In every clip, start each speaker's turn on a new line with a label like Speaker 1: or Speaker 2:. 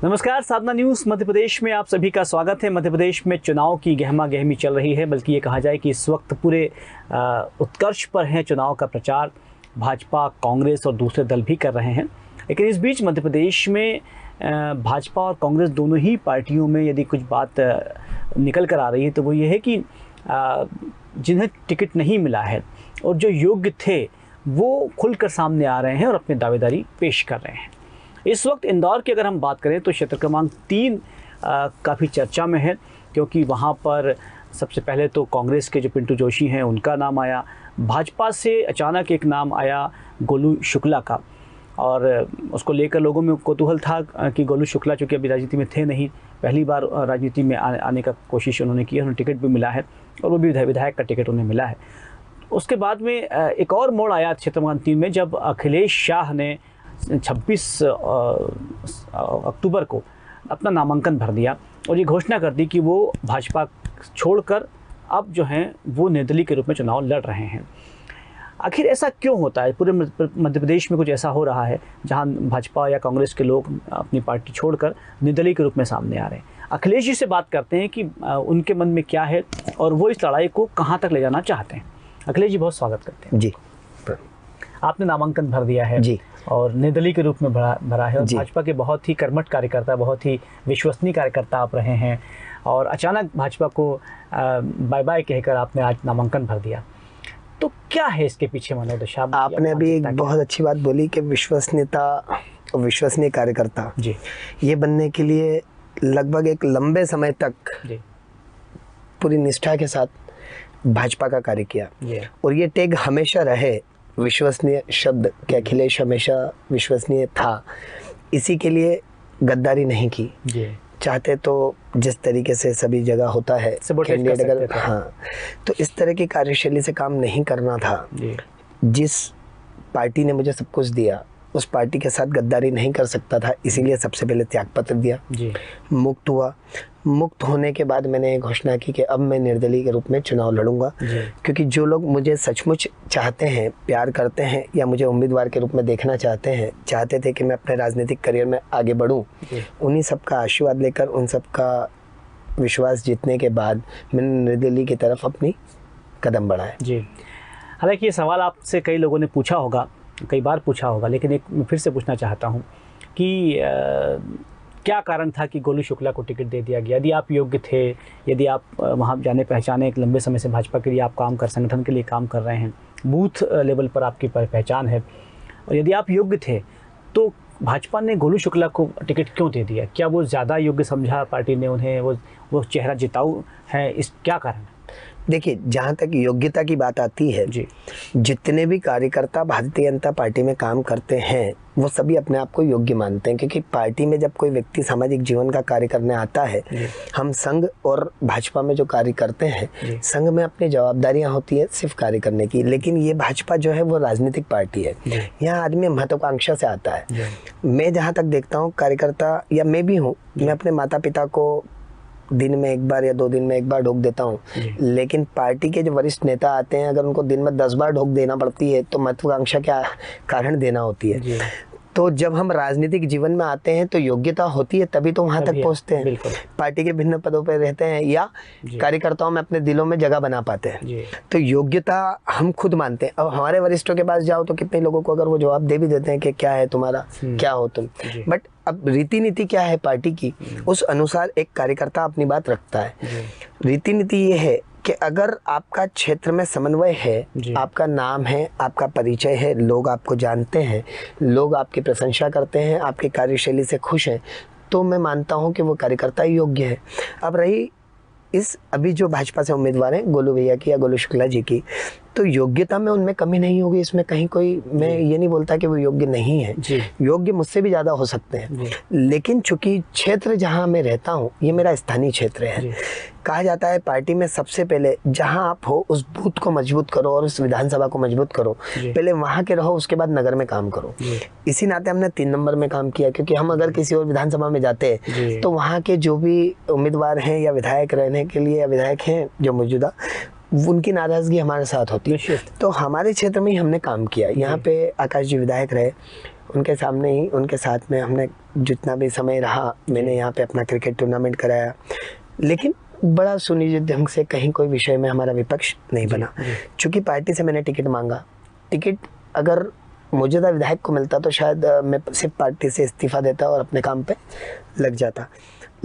Speaker 1: नमस्कार, साधना न्यूज़ मध्य प्रदेश में आप सभी का स्वागत है। मध्य प्रदेश में चुनाव की गहमा गहमी चल रही है, बल्कि ये कहा जाए कि इस वक्त पूरे उत्कर्ष पर है चुनाव का प्रचार। भाजपा, कांग्रेस और दूसरे दल भी कर रहे हैं, लेकिन इस बीच मध्य प्रदेश में भाजपा और कांग्रेस दोनों ही पार्टियों में यदि कुछ बात निकल कर आ रही है तो वो ये है कि जिन्हें टिकट नहीं मिला है और जो योग्य थे वो खुलकर सामने आ रहे हैं और अपनी दावेदारी पेश कर रहे हैं। इस वक्त इंदौर की अगर हम बात करें तो क्षेत्र क्रमांक 3 काफ़ी चर्चा में है, क्योंकि वहाँ पर सबसे पहले तो कांग्रेस के जो पिंटू जोशी हैं उनका नाम आया, भाजपा से अचानक एक नाम आया गोलू शुक्ला का, और उसको लेकर लोगों में कौतूहल था कि गोलू शुक्ला चूँकि अभी राजनीति में थे नहीं, पहली बार राजनीति में आने का कोशिश उन्होंने की, उन्हें टिकट भी मिला है और वो भी विधायक का टिकट उन्हें मिला है। उसके बाद में एक और मोड़ आया क्षेत्र क्रमांक 3 में, जब अखिलेश शाह ने 26 अक्टूबर को अपना नामांकन भर दिया और ये घोषणा कर दी कि वो भाजपा छोड़कर अब जो हैं वो निर्दलीय के रूप में चुनाव लड़ रहे हैं। आखिर ऐसा क्यों होता है? पूरे मध्य प्रदेश में कुछ ऐसा हो रहा है जहां भाजपा या कांग्रेस के लोग अपनी पार्टी छोड़कर निर्दलीय के रूप में सामने आ रहे हैं। अखिलेश जी से बात करते हैं कि उनके मन में क्या है और वो इस लड़ाई को कहाँ तक ले जाना चाहते हैं। अखिलेश जी, बहुत स्वागत करते हैं।
Speaker 2: जी,
Speaker 1: आपने नामांकन भर दिया है जी, और निर्दलीय के रूप में भरा है, और भाजपा के बहुत ही कर्मठ कार्यकर्ता, बहुत ही विश्वसनीय कार्यकर्ता आप रहे हैं, और अचानक भाजपा को बाय बाय कहकर आपने आज नामांकन भर दिया। तो क्या है इसके पीछे मनोदशा?
Speaker 2: आपने अभी एक बहुत अच्छी बात बोली कि विश्वसनीयता और विश्वसनीय कार्यकर्ता जी, ये बनने के लिए लगभग एक लंबे समय तक जी पूरी निष्ठा के साथ भाजपा का कार्य किया, और ये टैग हमेशा रहे विश्वसनीय शब्द कि अखिलेश हमेशा विश्वसनीय था। इसी के लिए गद्दारी नहीं की, चाहते तो जिस तरीके से सभी जगह होता है कैंडिडेट अगर हाँ, तो इस तरह की कार्यशैली से काम नहीं करना था। जिस पार्टी ने मुझे सब कुछ दिया उस पार्टी के साथ गद्दारी नहीं कर सकता था, इसीलिए सबसे पहले त्यागपत्र दिया, मुक्त हुआ। मुक्त होने के बाद मैंने ये घोषणा की कि अब मैं निर्दलीय के रूप में चुनाव लड़ूंगा, क्योंकि जो लोग मुझे सचमुच चाहते हैं, प्यार करते हैं, या मुझे उम्मीदवार के रूप में देखना चाहते थे कि मैं अपने राजनीतिक करियर में आगे बढ़ूं, उन्हीं सबका आशीर्वाद लेकर, उन सबका विश्वास जीतने के बाद मैंने निर्दलीय की तरफ अपनी कदम बढ़ाया।
Speaker 1: जी, हालांकि ये सवाल आपसे कई लोगों ने पूछा होगा, कई बार पूछा होगा, लेकिन एक मैं फिर से पूछना चाहता हूँ कि क्या कारण था कि गोलू शुक्ला को टिकट दे दिया गया? यदि आप योग्य थे, यदि आप वहाँ जाने पहचाने, एक लंबे समय से भाजपा के लिए आप संगठन के लिए काम कर रहे हैं, बूथ लेवल पर आपकी पहचान है, और यदि आप योग्य थे तो भाजपा ने गोलू शुक्ला को टिकट क्यों दे दिया? क्या वो ज़्यादा योग्य समझा पार्टी ने उन्हें? वो चेहरा जिताऊ है, इस क्या कारण?
Speaker 2: देखिए, जहाँ तक योग्यता की बात आती है जी, जितने भी कार्यकर्ता भारतीय जनता पार्टी में काम करते हैं वो सभी अपने आप को योग्य मानते हैं, क्योंकि पार्टी में जब कोई व्यक्ति सामाजिक जीवन का कार्य करने आता है, हम संघ और भाजपा में जो कार्य करते हैं, संघ में अपनी जवाबदारियां होती है सिर्फ कार्य करने की, लेकिन ये भाजपा जो है वो राजनीतिक पार्टी है। यहाँ आदमी महत्वाकांक्षा से आता है। मैं जहाँ तक देखता हूँ कार्यकर्ता, या मैं भी हूँ, मैं अपने माता पिता को दिन में एक बार या 2 दिन में एक बार ढोक देता हूँ, लेकिन पार्टी के जो वरिष्ठ नेता आते हैं, अगर उनको दिन में 10 बार ढोक देना पड़ती है तो महत्वाकांक्षा क्या कारण देना होती है। तो जब हम राजनीतिक जीवन में आते हैं तो योग्यता होती है, तभी तो वहां तक पहुंचते हैं, पार्टी के भिन्न पदों पर रहते हैं या कार्यकर्ताओं में अपने दिलों में जगह बना पाते हैं। तो योग्यता हम खुद मानते हैं। अब हमारे वरिष्ठों के पास जाओ तो कितने लोगों को अगर वो जवाब दे भी देते हैं कि क्या है तुम्हारा, क्या हो तुम, बट अब रीति नीति क्या है पार्टी की, उस अनुसार एक कार्यकर्ता अपनी बात रखता है। रीति नीति ये है कि अगर आपका क्षेत्र में समन्वय है, आपका नाम है, आपका परिचय है, लोग आपको जानते हैं, लोग आपकी प्रशंसा करते हैं, आपकी कार्यशैली से खुश हैं, तो मैं मानता हूं कि वो कार्यकर्ता योग्य है। अब रही इस अभी जो भाजपा से उम्मीदवार हैं, गोलू भैया की या गोलू शुक्ला जी की, तो योग्यता में उनमें कमी नहीं होगी, इसमें कहीं कोई, मैं ये नहीं बोलता कि वो योग्य नहीं है, योग्य मुझसे भी ज़्यादा हो सकते हैं, लेकिन चूंकि क्षेत्र जहाँ मैं रहता हूँ ये मेरा स्थानीय क्षेत्र है। कहा जाता है पार्टी में सबसे पहले जहाँ आप हो उस बूथ को मजबूत करो और उस विधानसभा को मजबूत करो, पहले वहाँ के रहो, उसके बाद नगर में काम करो। इसी नाते हमने 3 नंबर में काम किया, क्योंकि हम अगर किसी और विधानसभा में जाते हैं तो वहाँ के जो भी उम्मीदवार हैं या विधायक रहने के लिए, या विधायक हैं जो मौजूदा, उनकी नाराजगी हमारे साथ होती है। तो हमारे क्षेत्र में ही हमने काम किया। यहाँ पे आकाश जी विधायक रहे, उनके सामने ही, उनके साथ में हमने जितना भी समय रहा, मैंने यहाँ पे अपना क्रिकेट टूर्नामेंट कराया, लेकिन बड़ा सुनिश्चित ढंग से कहीं कोई विषय में हमारा विपक्ष नहीं बना। चूँकि पार्टी से मैंने टिकट मांगा, टिकट अगर मौजूदा विधायक को मिलता तो शायद मैं सिर्फ पार्टी से इस्तीफा देता और अपने काम पे लग जाता,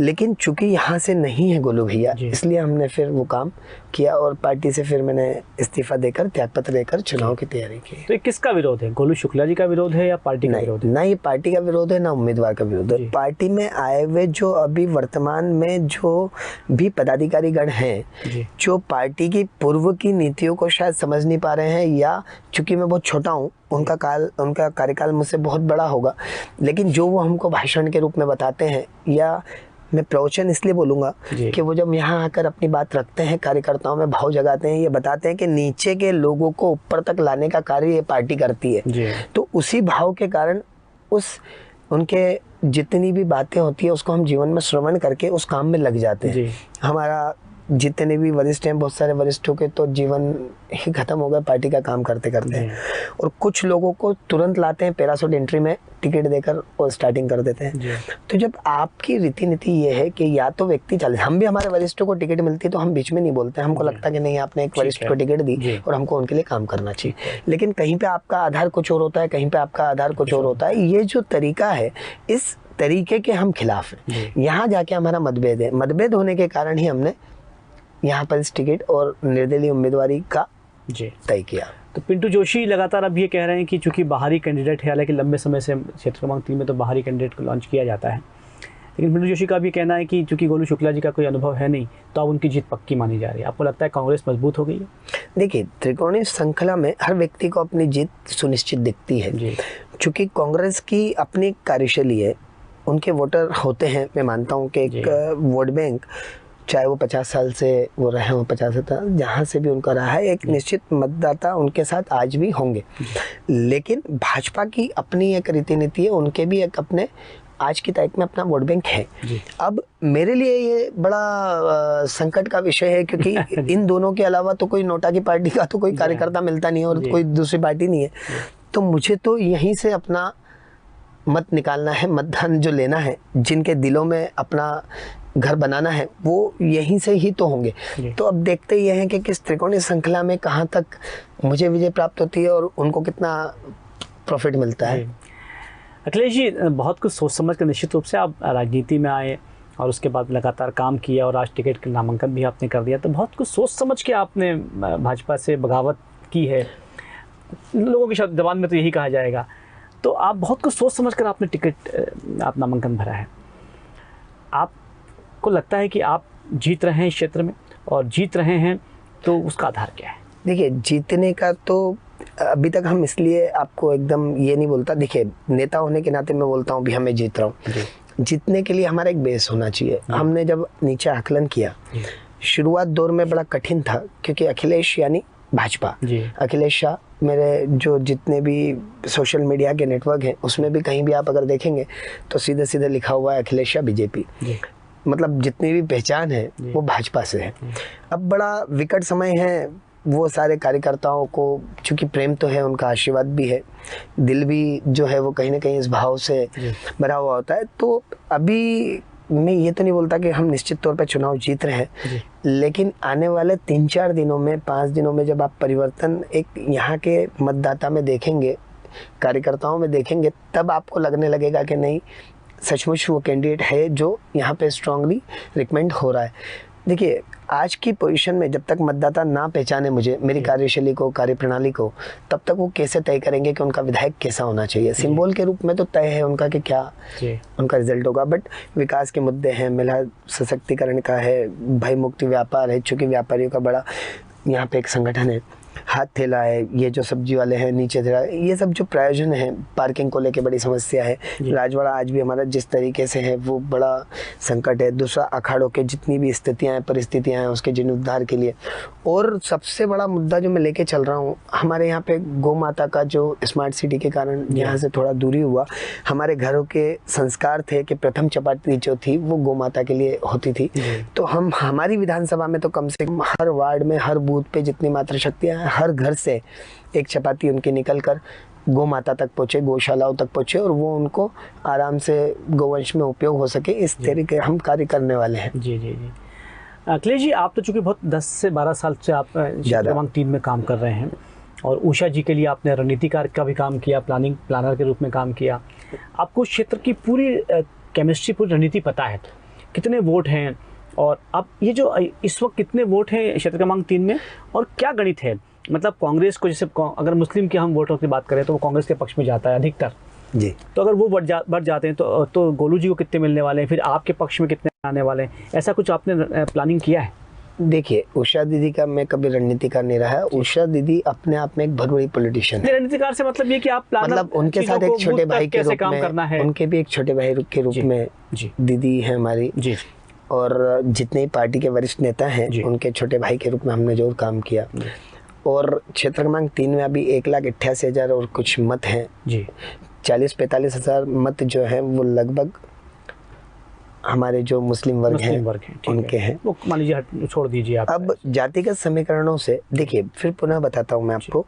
Speaker 2: लेकिन चूंकि यहाँ से नहीं है गोलू भैया, इसलिए हमने फिर वो काम किया और पार्टी से फिर मैंने इस्तीफा देकर, त्यागपत्र देकर चुनाव की तैयारी की।
Speaker 1: तो ये किसका विरोध है? गोलू शुक्ला जी का विरोध है या पार्टी का विरोध है?
Speaker 2: ना ये पार्टी का विरोध है, ना उम्मीदवार का विरोध है। पार्टी में आए हुए जो अभी वर्तमान में जो भी पदाधिकारी गण हैं, जो पार्टी की पूर्व की नीतियों को शायद समझ नहीं पा रहे हैं, या चूंकि मैं बहुत छोटा हूँ, उनका कार्यकाल मुझसे बहुत बड़ा होगा, लेकिन जो वो हमको भाषण के रूप में बताते हैं, या मैं प्रवचन इसलिए बोलूँगा कि वो जब यहाँ आकर अपनी बात रखते हैं, कार्यकर्ताओं में भाव जगाते हैं, ये बताते हैं कि नीचे के लोगों को ऊपर तक लाने का कार्य ये पार्टी करती है। तो उसी भाव के कारण उनके जितनी भी बातें होती है उसको हम जीवन में श्रवण करके उस काम में लग जाते हैं। हमारा जितने भी वरिष्ठ हैं, बहुत सारे वरिष्ठों के तो जीवन ही खत्म हो गया पार्टी का काम करते करते हैं, और कुछ लोगों को तुरंत लाते हैं पैराशूट एंट्री में टिकट देकर और स्टार्टिंग कर देते हैं। तो जब आपकी रीति नीति ये है कि या तो व्यक्ति चले, हम भी हमारे वरिष्ठों को टिकट मिलती है तो हम बीच में नहीं बोलते, हमको लगता है कि नहीं आपने एक वरिष्ठ को टिकट दी और हमको उनके लिए काम करना चाहिए, लेकिन कहीं पे आपका आधार कुछ और होता है, कहीं पे आपका आधार कुछ और होता है। ये जो तरीका है, इस तरीके के हम खिलाफ हैं। यहाँ जाके हमारा मतभेद है, मतभेद होने के कारण ही हमने यहाँ पर इस टिकट और निर्दलीय उम्मीदवारी का तय किया।
Speaker 1: तो पिंटू जोशी लगातार अब ये कह रहे हैं कि चूंकि बाहरी कैंडिडेट है, हालांकि लंबे समय से क्षेत्र क्रमांक 3 में तो बाहरी कैंडिडेट को लॉन्च किया जाता है, लेकिन पिंटू जोशी का भी कहना है कि चूंकि गोलू शुक्ला जी का कोई अनुभव है नहीं, तो अब उनकी जीत पक्की मानी जा रही है। आपको लगता है कांग्रेस मजबूत हो गई है?
Speaker 2: देखिए, त्रिकोणीय श्रृंखला में हर व्यक्ति को अपनी जीत सुनिश्चित दिखती है। चूँकि कांग्रेस की अपनी कार्यशैली है, उनके वोटर होते हैं, मैं मानता हूँ कि एक वोट बैंक, चाहे वो 50 साल से वो रहे हो, 50 साल जहाँ से भी उनका रहा है, एक निश्चित मतदाता उनके साथ आज भी होंगे। लेकिन भाजपा की अपनी एक रीति नीति है, उनके भी एक अपने आज की तारीख में अपना वोट बैंक है। अब मेरे लिए ये बड़ा संकट का विषय है, क्योंकि इन दोनों के अलावा तो कोई नोटा की पार्टी का तो कोई कार्यकर्ता मिलता नहीं है और कोई दूसरी पार्टी नहीं है, तो मुझे तो यहीं से अपना मत निकालना है, मतदान जो लेना है, जिनके दिलों में अपना घर बनाना है, वो यहीं से ही तो होंगे। तो अब देखते ही हैं कि किस त्रिकोणीय श्रृंखला में कहाँ तक मुझे विजय प्राप्त होती है और उनको कितना प्रॉफिट मिलता है।
Speaker 1: अखिलेश जी, बहुत कुछ सोच समझ कर निश्चित रूप से आप राजनीति में आए और उसके बाद लगातार काम किया और आज टिकट का नामांकन भी आपने कर दिया, तो बहुत कुछ सोच समझ के आपने भाजपा से बगावत की है, लोगों की जबान में तो यही कहा जाएगा। तो आप बहुत कुछ सोच समझ कर आपने टिकट आप नामांकन भरा है। आपको लगता है कि आप जीत रहे हैं इस क्षेत्र में, और जीत रहे हैं तो उसका आधार क्या है?
Speaker 2: देखिए, जीतने का तो अभी तक हम इसलिए आपको एकदम ये नहीं बोलता, देखिए नेता होने के नाते मैं बोलता हूँ भी हमें जीत रहा हूँ। जीतने के लिए हमारा एक बेस होना चाहिए। हमने जब नीचे आकलन किया, शुरुआत दौर में बड़ा कठिन था, क्योंकि अखिलेश यानी भाजपा, अखिलेश शाह, मेरे जो जितने भी सोशल मीडिया के नेटवर्क हैं उसमें भी कहीं भी आप अगर देखेंगे तो सीधे सीधे लिखा हुआ है अखिलेश शाह बीजेपी, मतलब जितनी भी पहचान है वो भाजपा से है। अब बड़ा विकट समय है, वो सारे कार्यकर्ताओं को चूँकि प्रेम तो है, उनका आशीर्वाद भी है, दिल भी जो है वो कहीं ना कहीं इस भाव से भरा हुआ होता है। तो अभी मैं ये तो नहीं बोलता कि हम निश्चित तौर पे चुनाव जीत रहे हैं, लेकिन आने वाले 3-4 दिनों में, 5 दिनों में जब आप परिवर्तन एक यहाँ के मतदाता में देखेंगे, कार्यकर्ताओं में देखेंगे, तब आपको लगने लगेगा कि नहीं सचमुच वो कैंडिडेट है जो यहाँ पे स्ट्रांगली रिकमेंड हो रहा है। देखिए, आज की पोजीशन में जब तक मतदाता ना पहचाने मुझे, मेरी कार्यशैली को, कार्यप्रणाली को, तब तक वो कैसे तय करेंगे कि उनका विधायक कैसा होना चाहिए। सिंबल के रूप में तो तय है उनका कि क्या उनका रिजल्ट होगा, बट विकास के मुद्दे हैं, महिला सशक्तिकरण का है, भय मुक्ति व्यापार है, चूँकि व्यापारियों का बड़ा यहाँ पे एक संगठन है, हाथ थैला है, ये जो सब्जी वाले हैं नीचे थैला, ये सब जो प्रायोजन है, पार्किंग को लेके बड़ी समस्या है। राजवाड़ा आज भी हमारा जिस तरीके से है वो बड़ा संकट है। दूसरा, अखाड़ों के जितनी भी स्थितियाँ हैं, परिस्थितियाँ हैं, उसके जीर्णोद्धार के लिए। और सबसे बड़ा मुद्दा जो मैं लेके चल रहा हूँ, हमारे यहाँ पे गौ माता का जो स्मार्ट सिटी के कारण यहाँ से थोड़ा दूरी हुआ, हमारे घरों के संस्कार थे कि प्रथम चपाती जो थी वो गौ माता के लिए होती थी। तो हम हमारी विधानसभा में तो कम से कम हर वार्ड में, हर बूथ पे जितनी मातृशक्तियाँ, हर घर से एक चपाती उनकी निकल कर गौ माता तक पहुँचे, गौशालाओं तक पहुँचे और वो उनको आराम से गोवंश में उपयोग हो सके, इस तरीके हम कार्य करने वाले हैं।
Speaker 1: जी जी जी। अखिलेश जी, आप तो चूँकि बहुत 10 से 12 साल से आप क्षेत्र क्रमांक 3 में काम कर रहे हैं और उषा जी के लिए आपने रणनीतिकार का भी काम किया, प्लानर के रूप में काम किया। आपको क्षेत्र की पूरी केमिस्ट्री, पूरी रणनीति पता है, कितने वोट हैं और अब ये जो इस वक्त कितने वोट हैं क्षेत्र क्रमांक 3 में और क्या गणित है? मतलब कांग्रेस को, जैसे अगर मुस्लिम के हम वोटों की बात करें तो वो कांग्रेस के पक्ष में जाता है अधिकतर
Speaker 2: जी,
Speaker 1: तो अगर वो बढ़ जाते हैं तो गोलू जी को कितने मिलने वाले हैं, फिर आपके पक्ष में कितने आने वाले हैं, ऐसा कुछ आपने प्लानिंग किया है?
Speaker 2: देखिए, उषा दीदी का मैं कभी रणनीतिकार नहीं रहा है। उषा दीदी अपने आप में एक बहुत बड़ी पॉलिटिशियन है।
Speaker 1: रणनीतिकार से मतलब ये कि आप
Speaker 2: मतलब उनके साथ एक छोटे भाई के रूप में, उनके भी एक छोटे भाई के रूप में दीदी है हमारी जी, और जितने ही पार्टी के वरिष्ठ नेता हैं उनके छोटे भाई के रूप में हमने जरूर काम किया। और क्षेत्र क्रमांक 3 में अभी 1,88,000 और कुछ मत हैं जी। 40-45 हज़ार मत जो है वो लगभग हमारे जो मुस्लिम वर्ग हैं उनके हैं।
Speaker 1: वो मान लीजिए छोड़ दीजिए आप।
Speaker 2: अब जातिगत समीकरणों से देखिए, फिर पुनः बताता हूँ मैं आपको,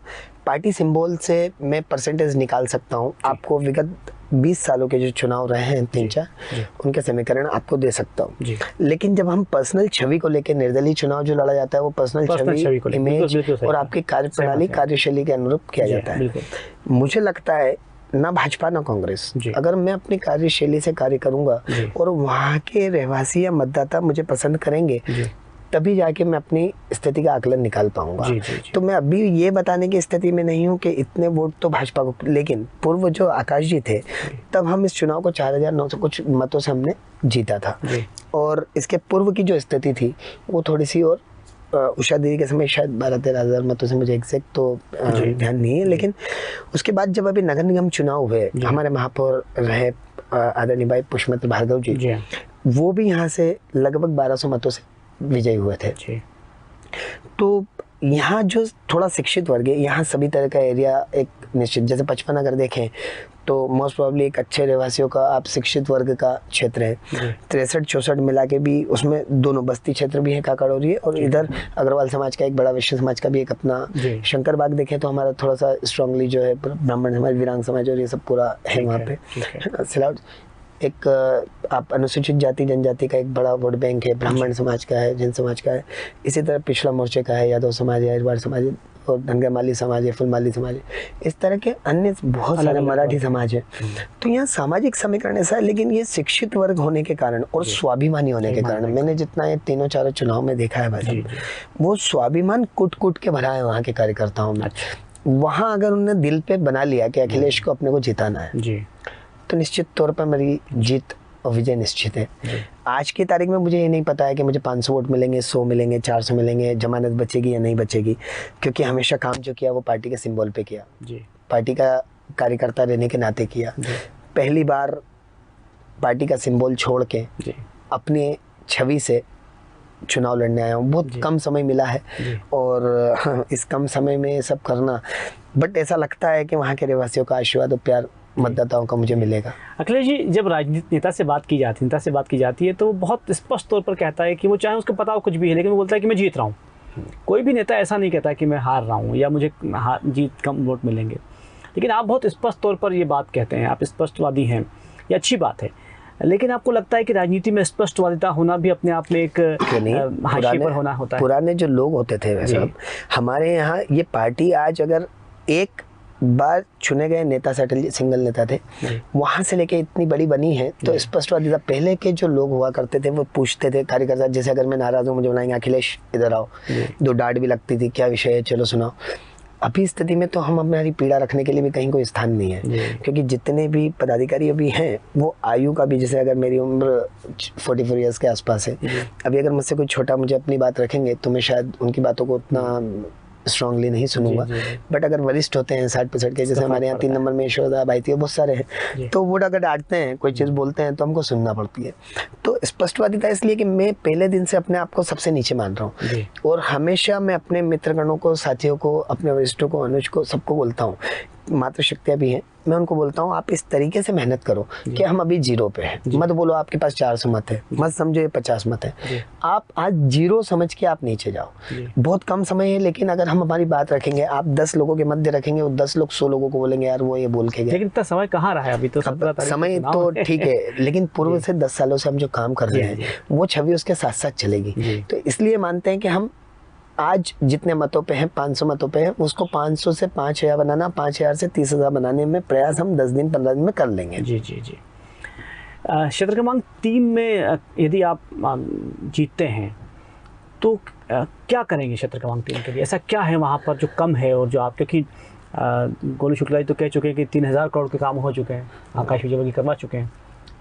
Speaker 2: पार्टी सिंबल से मैं परसेंटेज निकाल सकता हूँ। आपको विगत 20 सालों के जो चुनाव रहे हैं 3-4, उनके समीकरण आपको दे सकता हूँ। लेकिन जब हम पर्सनल छवि को लेकर निर्दलीय चुनाव जो लड़ा जाता है, वो पर्सनल छवि, इमेज और आपकी कार्यप्रणाली, कार्यशैली के अनुरूप किया जाता है। मुझे लगता है ना भाजपा ना कांग्रेस, अगर मैं अपनी कार्यशैली से कार्य करूंगा और वहाँ के रहवासी या मतदाता मुझे पसंद करेंगे, तभी जाके मैं अपनी स्थिति का आकलन निकाल पाऊंगा। तो मैं अभी ये बताने की स्थिति में नहीं हूँ कि इतने वोट तो भाजपा को, लेकिन पूर्व जो आकाश जी थे तब हम इस चुनाव को 4,900 कुछ मतों से हमने जीता था। और इसके पूर्व की जो स्थिति थी वो थोड़ी सी, और उषा दीदी के समय शायद 12-13 हज़ार मतों से, मुझे एग्जैक्ट तो ध्यान नहीं है। लेकिन उसके बाद जब अभी नगर निगम चुनाव हुए, हमारे महापौर रहे आदरणीय भाई पुष्पमित्र भार्गव जी, वो भी यहाँ से लगभग 1200 मतों से विजयी हुए थे। तो यहाँ जो थोड़ा शिक्षित वर्ग है, यहाँ सभी तरह का एरिया एक निश्चित, जैसे 55 अगर देखें तो मोस्ट प्रोबेबली एक अच्छे रहवासियों का, आप शिक्षित वर्ग का क्षेत्र है। 63-64 मिला के भी उसमें दोनों बस्ती क्षेत्र भी है, काकड़ौरी है, और इधर अग्रवाल समाज का एक बड़ा, वैश्य समाज का भी एक अपना शंकर बाग देखें तो हमारा थोड़ा सा स्ट्रांगली जो है ब्राह्मण समाज, वीरांग समाज और ये सब पूरा है वहाँ पे। सिलावट एक आप अनुसूचित जाति जनजाति का एक बड़ा वोट बैंक है, ब्राह्मण समाज का है, जैन समाज का है। इसी तरह पिछड़ा मोर्चे का है, यादव समाज है, अजवार समाज है, और धनगरमाली समाज है, फुलमाली समाज है। इस तरह के अन्य बहुत सारे मराठी समाज है। तो यहाँ सामाजिक समीकरण ऐसा है, लेकिन ये शिक्षित वर्ग होने के कारण और स्वाभिमानी होने के कारण, मैंने जितना ये 3-4 चुनाव में देखा है भाई, वो स्वाभिमान कुट के भरा है वहाँ के कार्यकर्ताओं में। वहाँ अगर उन्होंने दिल पे बना लिया कि अखिलेश को अपने को जिताना है, तो निश्चित तौर पर मेरी जीत और विजय निश्चित है। आज की तारीख में मुझे ये नहीं पता है कि मुझे 500 वोट मिलेंगे, 100 मिलेंगे, 400 मिलेंगे, जमानत बचेगी या नहीं बचेगी, क्योंकि हमेशा काम जो किया वो पार्टी के सिंबल पे किया, पार्टी का कार्यकर्ता रहने के नाते किया। पहली बार पार्टी का सिंबल छोड़ के अपने छवि से चुनाव लड़ने आया हूँ। बहुत कम समय मिला है और इस कम समय में सब करना, बट ऐसा लगता है कि वहाँ के रहवासियों का आशीर्वाद और प्यार मतदाताओं का मुझे मिलेगा।
Speaker 1: अखिलेश जी, जब राजनीतिक नेता से बात की जाती है तो वो बहुत स्पष्ट तौर पर कहता है कि वो चाहे उसको पता हो कुछ भी है, लेकिन वो बोलता है कि मैं जीत रहा हूँ। कोई भी नेता ऐसा नहीं कहता कि मैं हार रहा हूँ या मुझे जीत कम वोट मिलेंगे, लेकिन आप बहुत स्पष्ट तौर पर ये बात कहते हैं, आप स्पष्टवादी हैं, ये अच्छी बात है। लेकिन आपको लगता है कि राजनीति में स्पष्टवादिता होना भी अपने आप में एक हाशिए पर होना होता है?
Speaker 2: पुराने जो लोग होते थे वैसे हमारे यहाँ ये पार्टी आज अगर एक बार चुने गए नेता सिंगल नेता थे, वहां से लेके इतनी बड़ी बनी है, तो स्पष्टवादिता। पहले के जो लोग हुआ करते थे वो पूछते थे कार्यकर्ता, जैसे अगर मैं नाराज हूँ मुझे बुलाएंगे, अखिलेश इधर आओ, 2 डांट भी लगती थी, क्या विषय है चलो सुनाओ। अभी स्थिति में तो हम हमारी पीड़ा रखने के लिए भी कहीं कोई स्थान नहीं है, क्योंकि जितने भी पदाधिकारी अभी हैं वो आयु का भी, जैसे अगर मेरी उम्र 44 ईयर्स के आसपास है, अभी अगर मुझसे कोई छोटा मुझे अपनी बात रखेंगे तो मैं शायद उनकी बातों को उतना स्ट्रांगली नहीं सुनूंगा। बट अगर वरिष्ठ होते हैं 60-65 के, जैसे हमारे यहाँ 3 नंबर में ईश्वरदा भाई थी, बहुत सारे हैं, तो वो अगर डांटते हैं, कोई चीज़ बोलते हैं तो हमको सुनना पड़ती है। तो स्पष्टवादिता इसलिए कि मैं पहले दिन से अपने आप को सबसे नीचे मान रहा हूँ, और हमेशा मैं अपने मित्रगणों को, साथियों को, अपने वरिष्ठों को, अनुज को, सबको बोलता हूँ मातृशक्तियाँ भी हैं, मैं उनको बोलता हूँ आप इस तरीके से मेहनत करो कि हम अभी 0 पे हैं। मत बोलो आपके पास 400 मत है, मत समझो ये 50 मत है। आप आज 0 समझ के आप नीचे जाओ। बहुत कम समय है, लेकिन अगर हम हमारी बात रखेंगे, आप 10 लोगों के मध्य रखेंगे, वो 10 लोग 100 लोगों को बोलेंगे यार वो ये बोल के गए।
Speaker 1: लेकिन इतना समय कहाँ रहा है अभी तो?
Speaker 2: समय तो ठीक है, लेकिन पूर्व से 10 सालों से हम जो काम कर रहे हैं वो छवि उसके साथ साथ चलेगी। तो इसलिए मानते हैं कि हम आज जितने मतों पे हैं, 500 मतों पे हैं, उसको 500 से 5000 बनाना, 5000 से 30,000 बनाने में प्रयास हम 10 दिन 15 दिन में कर लेंगे।
Speaker 1: जी जी जी। क्षेत्र क्रमांक 3 में यदि आप जीतते हैं तो क्या करेंगे क्षेत्र क्रमांक 3 के लिए? ऐसा क्या है वहाँ पर जो कम है और जो आप, क्योंकि गोलू शुक्ला जी तो कह चुके हैं कि 3000 करोड़ के काम हो चुके हैं, आकाश विजयवर्गीय करवा चुके हैं,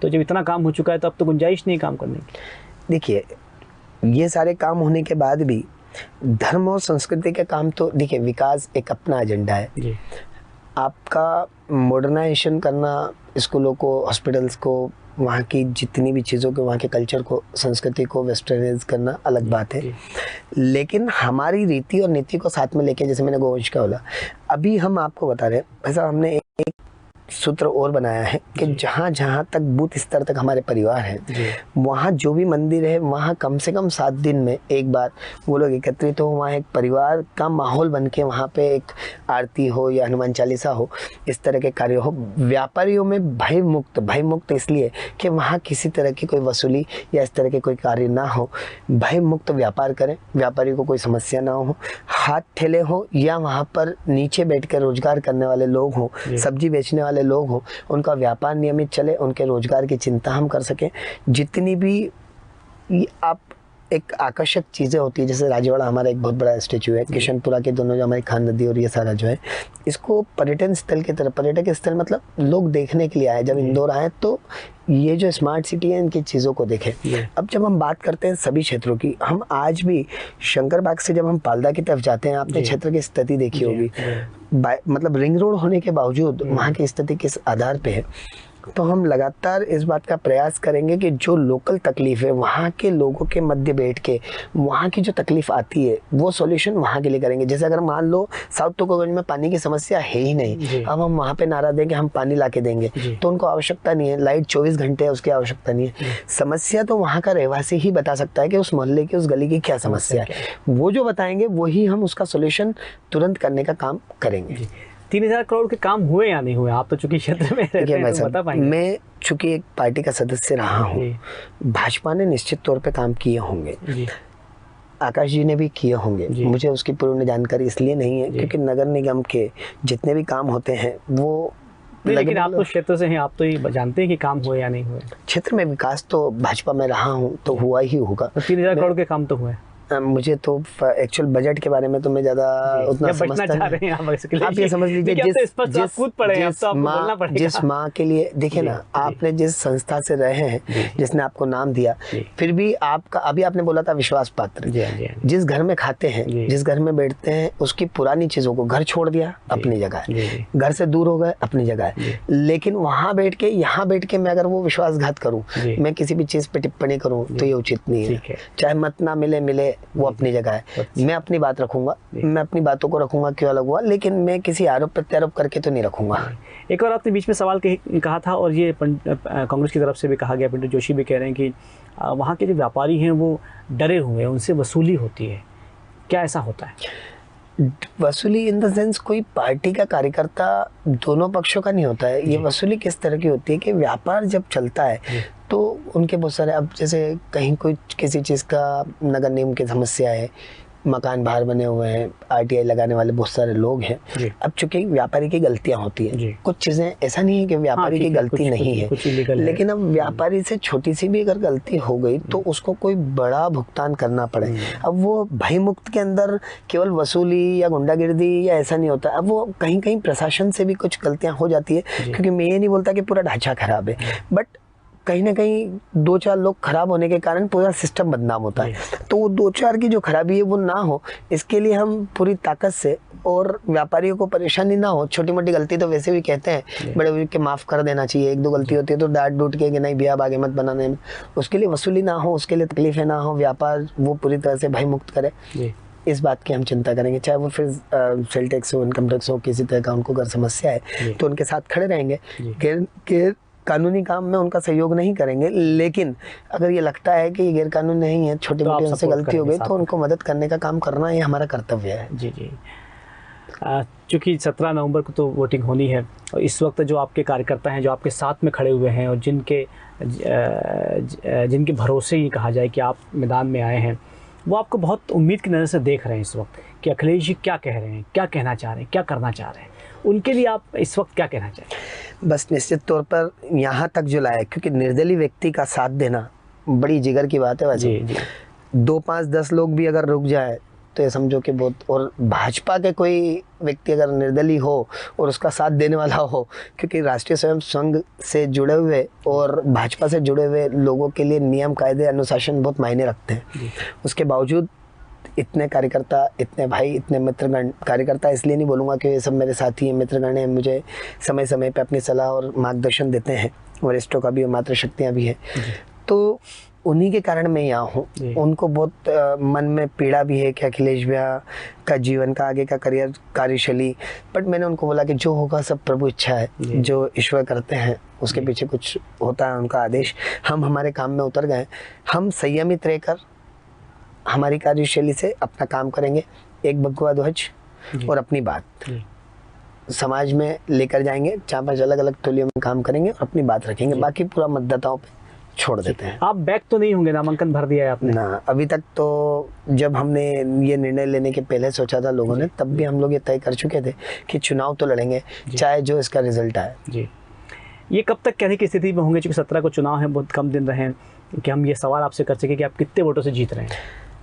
Speaker 1: तो जब इतना काम हो चुका है तो अब तो गुंजाइश नहीं काम करने की।
Speaker 2: देखिए ये सारे काम होने के बाद भी धर्म और संस्कृति के काम तो देखिए, विकास एक अपना एजेंडा है
Speaker 1: जी।
Speaker 2: आपका मॉडर्नाइजेशन करना, स्कूलों को, हॉस्पिटल्स को, वहाँ की जितनी भी चीज़ों को, वहाँ के कल्चर को, संस्कृति को वेस्टर्नाइज करना अलग बात है। लेकिन हमारी रीति और नीति को साथ में लेके, जैसे मैंने गोवंश का बोला, अभी हम आपको बता रहे हैं, ऐसा हमने एक सूत्र और बनाया है कि जहाँ जहाँ तक बूथ स्तर तक हमारे परिवार हैं, वहाँ जो भी मंदिर है वहाँ कम से कम 7 दिन में एक बार वो लोग एकत्रित हो, वहाँ एक परिवार का माहौल बन के वहाँ पे एक आरती हो या हनुमान चालीसा हो, इस तरह के कार्य हो। व्यापारियों में भय मुक्त इसलिए कि वहाँ किसी तरह की कोई वसूली या इस तरह के कोई कार्य ना हो, भय मुक्त व्यापार करें, व्यापारी को कोई समस्या ना हो, हाथ ठेले हो या वहाँ पर नीचे बैठ कर रोजगार करने वाले लोग हों, सब्जी बेचने वाले लोग हो, उनका व्यापार नियमित चले, उनके रोजगार की चिंता हम कर सकें। जितनी भी आप एक आकर्षक चीज़ें होती है, जैसे राजवाड़ा हमारा एक बहुत बड़ा स्टेचू है, किशनपुरा के दोनों जो हमारी खान नदी और ये सारा जो है, इसको पर्यटन स्थल की तरह, पर्यटक स्थल मतलब लोग देखने के लिए आए। जब इंदौर आए तो ये जो स्मार्ट सिटी है इनकी चीज़ों को देखें। अब जब हम बात करते हैं सभी क्षेत्रों की, हम आज भी शंकर बाग से जब हम पालदा की तरफ जाते हैं, आपने क्षेत्र की स्थिति देखी होगी, मतलब रिंग रोड होने के बावजूद वहाँ की स्थिति किस आधार पे है, तो हम लगातार इस बात का प्रयास करेंगे कि जो लोकल तकलीफ है वहाँ के लोगों के मध्य बैठ के वहाँ की जो तकलीफ आती है वो सॉल्यूशन वहाँ के लिए करेंगे। जैसे अगर मान लो साउथ टोकोगंज में पानी की समस्या है ही नहीं, अब हम वहाँ पे नारा दें कि हम पानी ला के देंगे, तो उनको आवश्यकता नहीं है, लाइट 24 घंटे है उसकी आवश्यकता नहीं है। समस्या तो वहाँ का रहवासी ही बता सकता है कि उस मोहल्ले की, उस गली की क्या समस्या है, वो जो बताएंगे वही हम उसका सोल्यूशन तुरंत करने का काम करेंगे।
Speaker 1: 3000 करोड़ के काम हुए या नहीं हुए? आप तो चूंकि क्षेत्र में रहते हैं तो बता पाएंगे।
Speaker 2: मैं चूंकि एक पार्टी का सदस्य रहा हूँ, भाजपा ने निश्चित तौर पे काम किए होंगे, आकाश जी ने भी किए होंगे, मुझे उसकी पूर्ण जानकारी इसलिए नहीं है क्योंकि नगर निगम के जितने भी काम होते हैं वो,
Speaker 1: लेकिन आप तो क्षेत्र से हैं, आप तो ये जानते हैं कि काम हुए या नहीं हुए।
Speaker 2: क्षेत्र में विकास तो भाजपा में रहा हूँ तो हुआ ही होगा।
Speaker 1: 3000 करोड़ के काम तो हुए।
Speaker 2: मुझे तो एक्चुअल बजट के बारे में तो मैं ज्यादा उतना समझता नहीं। आप ये समझ लीजिए जिस माँ के लिए, देखिए ना, आपने जिस संस्था से रहे हैं, जिसने आपको नाम दिया, फिर भी आपका, अभी आपने बोला था विश्वास पात्र, जिस घर में खाते हैं, जिस घर में बैठते हैं, उसकी पुरानी चीजों को, घर छोड़ दिया अपनी जगह है, घर से दूर हो गए अपनी जगह है, लेकिन वहां बैठ के, यहाँ बैठ के मैं अगर वो विश्वासघात करूं, मैं किसी भी चीज पे टिप्पणी करूं तो ये उचित नहीं है। चाहे मत ना मिले वो अपनी जगह है, मैं अपनी बात रखूंगा, मैं अपनी बातों को रखूंगा, क्यों अलग हुआ, लेकिन मैं किसी आरोप प्रत्यारोप करके तो नहीं रखूंगा।
Speaker 1: एक बार आपने बीच में सवाल कहा था और ये कांग्रेस की तरफ से भी कहा गया, पिंटू जोशी भी कह रहे हैं कि वहाँ के जो व्यापारी हैं वो डरे हुए हैं, उनसे वसूली होती है, क्या ऐसा होता है?
Speaker 2: वसूली इन द सेंस कोई पार्टी का कार्यकर्ता दोनों पक्षों का नहीं होता है। ये वसूली किस तरह की होती है कि व्यापार जब चलता है तो उनके बहुत सारे, अब जैसे कहीं कोई किसी चीज़ का नगर निगम की समस्या है, मकान बाहर बने हुए हैं, आरटीआई लगाने वाले बहुत सारे लोग हैं। अब चूंकि व्यापारी की गलतियां होती हैं, कुछ चीज़ें ऐसा नहीं है कि व्यापारी की गलती नहीं है, लेकिन अब व्यापारी से छोटी सी भी अगर गलती हो गई तो उसको कोई बड़ा भुगतान करना पड़े। अब वो भय मुक्त के अंदर केवल वसूली या गुंडागिर्दी या ऐसा नहीं होता, अब वो कहीं कहीं प्रशासन से भी कुछ गलतियां हो जाती है, क्योंकि मैं ये नहीं बोलता कि पूरा ढांचा खराब है, बट कहीं ना कहीं 2-4 लोग खराब होने के कारण पूरा सिस्टम बदनाम होता है। तो वो 2-4 की जो खराबी है वो ना हो, इसके लिए हम पूरी ताकत से, और व्यापारियों को परेशानी ना हो, छोटी मोटी गलती तो वैसे भी कहते हैं बड़े बुजुर्ग के माफ़ कर देना चाहिए, 1-2 गलती होती है तो डांट डूट के कि नहीं भैया आगे मत बनाने में, उसके लिए वसूली ना हो, उसके लिए तकलीफें ना हो, व्यापार वो पूरी तरह से भय मुक्त करे। इस बात की हम चिंता करेंगे, चाहे वो फिर सेल टैक्स हो, इनकम टैक्स हो, किसी तरह का उनको अगर समस्या है तो उनके साथ खड़े रहेंगे। गैर कानूनी काम में उनका सहयोग नहीं करेंगे, लेकिन अगर ये लगता है कि ये गैर कानूनी नहीं है, छोटी मोटी उनसे गलती हो गई, तो उनको मदद करने का काम करना ये हमारा कर्तव्य है।
Speaker 1: जी जी। चूँकि 17 नवंबर को तो वोटिंग होनी है और इस वक्त जो आपके कार्यकर्ता हैं, जो आपके साथ में खड़े हुए हैं और जिनके भरोसे ही कहा जाए कि आप मैदान में आए हैं, वो आपको बहुत उम्मीद की नज़र से देख रहे हैं इस वक्त कि अखिलेश जी क्या कह रहे हैं, क्या कहना चाह रहे हैं, क्या करना चाह रहे हैं, उनके लिए आप इस वक्त क्या कहना चाहें?
Speaker 2: बस निश्चित तौर पर यहाँ तक जो लाया, क्योंकि निर्दलीय व्यक्ति का साथ देना बड़ी जिगर की बात है। वैसे 2, 5, 10 लोग भी अगर रुक जाए तो ये समझो कि बहुत, और भाजपा के कोई व्यक्ति अगर निर्दलीय हो और उसका साथ देने वाला हो, क्योंकि राष्ट्रीय स्वयं संघ से जुड़े हुए और भाजपा से जुड़े हुए लोगों के लिए नियम, कायदे, अनुशासन बहुत मायने रखते हैं। उसके बावजूद इतने कार्यकर्ता, इतने भाई, इतने मित्रगण, कार्यकर्ता इसलिए नहीं बोलूँगा कि ये सब मेरे साथी हैं, मित्रगण हैं, मुझे समय समय पे अपनी सलाह और मार्गदर्शन देते हैं, वरिष्ठों का भी और मातृशक्तियाँ भी हैं, तो उन्हीं के कारण मैं यहाँ हूँ। उनको बहुत मन में पीड़ा भी है कि अखिलेश भैया का जीवन का, आगे का करियर, कार्यशैली, बट मैंने उनको बोला कि जो होगा सब प्रभु इच्छा है, जो ईश्वर करते हैं उसके पीछे कुछ होता है उनका आदेश। हम हमारे काम में उतर गए, हम संयमित रहकर हमारी कार्यशैली से अपना काम करेंगे, एक भगवा ध्वज और अपनी बात समाज में लेकर जाएंगे, 4-5 अलग अलग टोलियों में काम करेंगे और अपनी बात रखेंगे, बाकी पूरा मतदाताओं पे छोड़ देते हैं।
Speaker 1: आप बैक तो नहीं होंगे, नामांकन भर दिया है आपने?
Speaker 2: ना, अभी तक तो जब हमने ये निर्णय लेने के पहले सोचा था लोगों ने, तब भी हम लोग ये तय कर चुके थे कि चुनाव तो लड़ेंगे, चाहे जो इसका रिजल्ट आए।
Speaker 1: जी, ये कब तक कहने की स्थिति में होंगे, क्योंकि 17 को चुनाव है, बहुत कम दिन रहे हैं, कि हम ये सवाल आपसे कर सके कि आप कितने वोटों से जीत रहे हैं?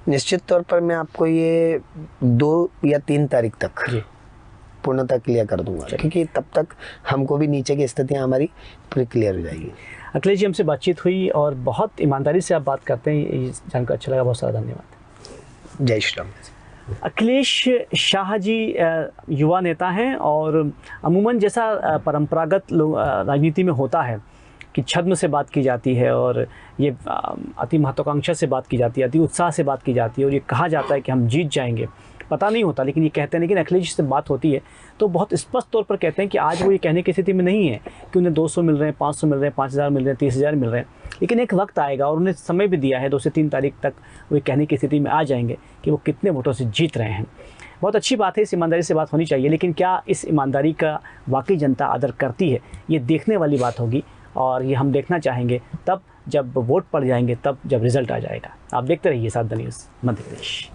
Speaker 2: निश्चित तौर पर मैं आपको ये 2 या 3 तारीख तक पूर्णतः क्लियर कर दूंगा, क्योंकि तब तक हमको भी नीचे की स्थितियाँ हमारी पूरी क्लियर हो जाएगी।
Speaker 1: अखिलेश जी, हमसे बातचीत हुई और बहुत ईमानदारी से आप बात करते हैं, ये जानकर अच्छा लगा, बहुत सारा धन्यवाद।
Speaker 2: जय श्री राम।
Speaker 1: अखिलेश शाह जी युवा नेता हैं और अमूमन जैसा परंपरागत राजनीति में होता है कि छद्म से बात की जाती है और ये अति महत्वाकांक्षा से बात की जाती है, अति उत्साह से बात की जाती है और ये कहा जाता है कि हम जीत जाएंगे, पता नहीं होता, लेकिन ये कहते हैं। लेकिन अखिलेश से बात होती है तो बहुत स्पष्ट तौर पर कहते हैं कि आज वो ये कहने की स्थिति में नहीं है कि उन्हें 200 मिल रहे हैं, 500 मिल रहे हैं, 5000 मिल रहे हैं, 30,000 मिल रहे हैं, लेकिन एक वक्त आएगा और उन्हें समय भी दिया है, 2 से 3 तारीख तक वो ये कहने की स्थिति में आ जाएंगे कि वो कितने वोटों से जीत रहे हैं। बहुत अच्छी बात है, इस ईमानदारी से बात होनी चाहिए, लेकिन क्या इस ईमानदारी का वाकई जनता आदर करती है, ये देखने वाली बात होगी और ये हम देखना चाहेंगे तब जब वोट पड़ जाएंगे, तब जब रिजल्ट आ जाएगा। आप देखते रहिए साधना न्यूज़ मध्य प्रदेश।